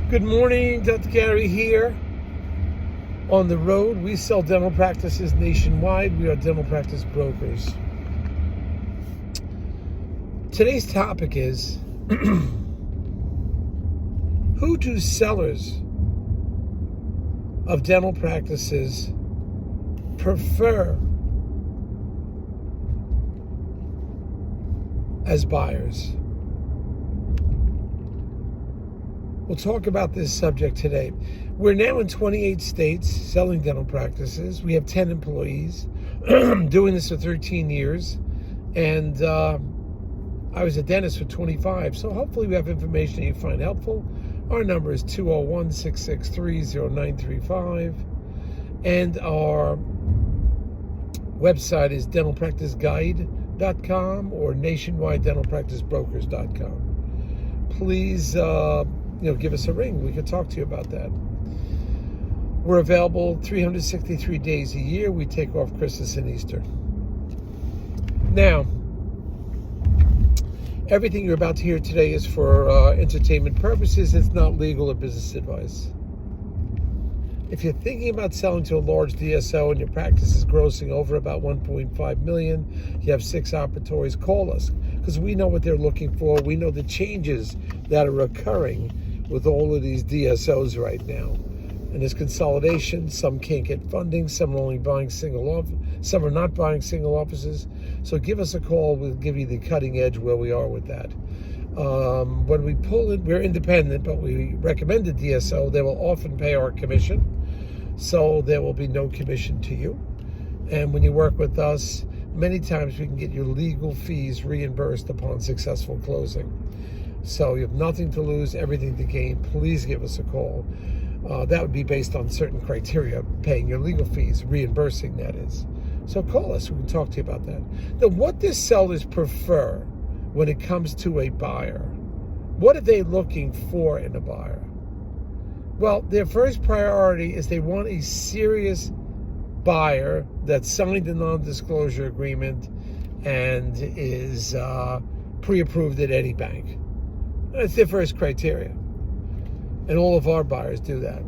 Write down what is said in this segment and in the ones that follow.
Good morning, Dr. Gary here. On the road, we sell dental practices nationwide. We are dental practice brokers. Today's topic is, who do sellers of dental practices prefer as buyers? We'll talk about this subject today. We're now in 28 states selling dental practices. We have 10 employees, doing this for 13 years. And I was a dentist for 25. So hopefully we have information that you find helpful. Our number is 201-663-0935. And our website is dentalpracticeguide.com or nationwidedentalpracticebrokers.com. Please give us a ring. We can talk to you about that. We're available 363 days a year. We take off Christmas and Easter. Now, everything you're about to hear today is for entertainment purposes. It's not legal or business advice. If you're thinking about selling to a large DSO and your practice is grossing over about $1.5 million, you have 6 operatories, call us, because we know what they're looking for. We know the changes that are occurring with all of these DSOs right now. And there's consolidation. Some can't get funding. Some are only buying some are not buying single offices. So give us a call. We'll give you the cutting edge where we are with that. When we pull it, we're independent, but we recommend a DSO. They will often pay our commission. So there will be no commission to you. And when you work with us, many times we can get your legal fees reimbursed upon successful closing. So you have nothing to lose, everything to gain. Please give us a call. That would be based on certain criteria, paying your legal fees, reimbursing that is. So call us, we can talk to you about that. Now, what do sellers prefer when it comes to a buyer? What are they looking for in a buyer? Well, their first priority is they want a serious buyer that signed a non-disclosure agreement and is pre-approved at any bank. That's their first criteria. And all of our buyers do that.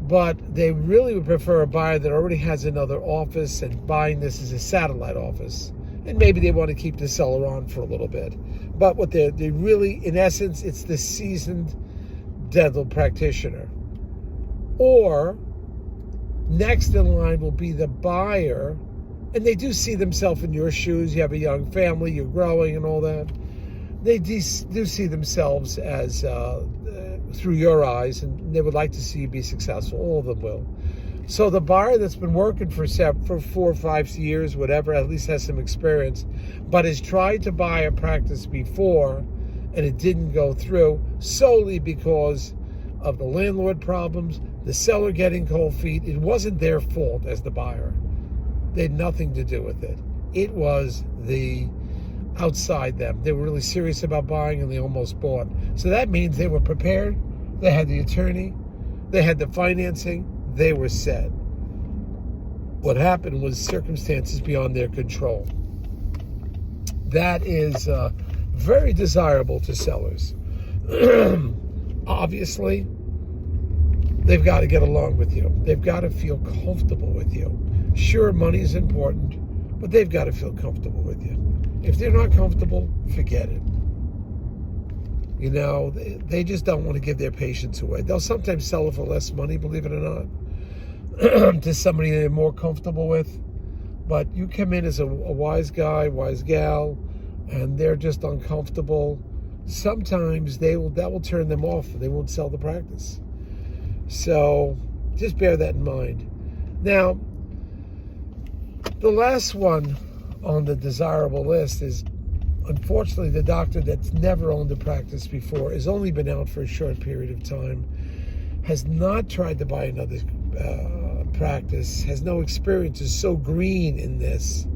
But they really would prefer a buyer that already has another office and buying this as a satellite office. And maybe they want to keep the seller on for a little bit. But what they really, in essence, it's the seasoned dental practitioner. Or next in line will be the buyer, and they do see themselves in your shoes. You have a young family, you're growing and all that. They do see themselves as through your eyes, and they would like to see you be successful. All of them will. So the buyer that's been working for 4 or 5 years, whatever, at least has some experience, but has tried to buy a practice before and it didn't go through solely because of the landlord problems, the seller getting cold feet. It wasn't their fault as the buyer. They had nothing to do with it. It was the outside them. They were really serious about buying and they almost bought. So that means they were prepared. They had the attorney. They had the financing. They were set. What happened was circumstances beyond their control. That is very desirable to sellers. Obviously, they've got to get along with you. They've got to feel comfortable with you. Sure, money is important, but they've got to feel comfortable with you. If they're not comfortable, forget it. You know, they just don't want to give their patients away. They'll sometimes sell it for less money, believe it or not, to somebody they're more comfortable with. But you come in as a wise guy, wise gal, and they're just uncomfortable. Sometimes that will turn them off. They won't sell the practice. So just bear that in mind. Now, the last one on the desirable list is, unfortunately, the doctor that's never owned a practice before, has only been out for a short period of time, has not tried to buy another practice, has no experience, is so green in this,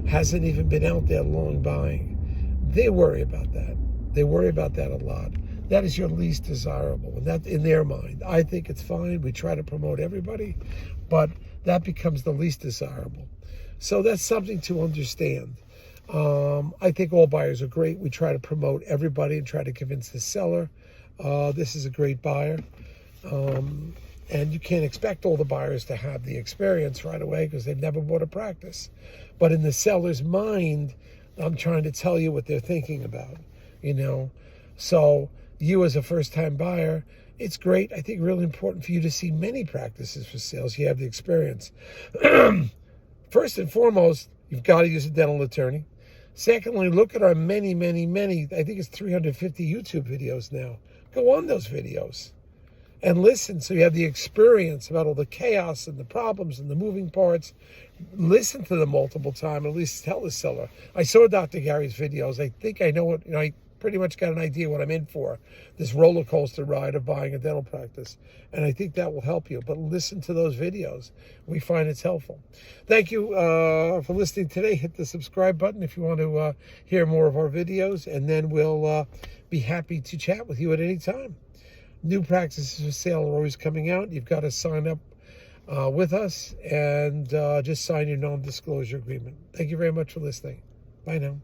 hasn't even been out there long buying. They worry about that. They worry about that a lot. That is your least desirable, and that in their mind. I think it's fine. We try to promote everybody, but that becomes the least desirable. So that's something to understand. I think all buyers are great. We try to promote everybody and try to convince the seller This is a great buyer. And you can't expect all the buyers to have the experience right away because they've never bought a practice. But in the seller's mind, I'm trying to tell you what they're thinking about, So you as a first-time buyer, it's great. I think really important for you to see many practices for sales. You have the experience. First and foremost, you've got to use a dental attorney. Secondly, look at our many, I think it's 350 YouTube videos now. Go on those videos and listen so you have the experience about all the chaos and the problems and the moving parts. Listen to them multiple times, at least tell the seller. I saw Dr. Gary's videos. I think I know what, I pretty much got an idea what I'm in for, this roller coaster ride of buying a dental practice. And I think that will help you. But listen to those videos. We find it's helpful. Thank you for listening today. Hit the subscribe button if you want to hear more of our videos. And then we'll be happy to chat with you at any time. New practices for sale are always coming out. You've got to sign up with us and just sign your non-disclosure agreement. Thank you very much for listening. Bye now.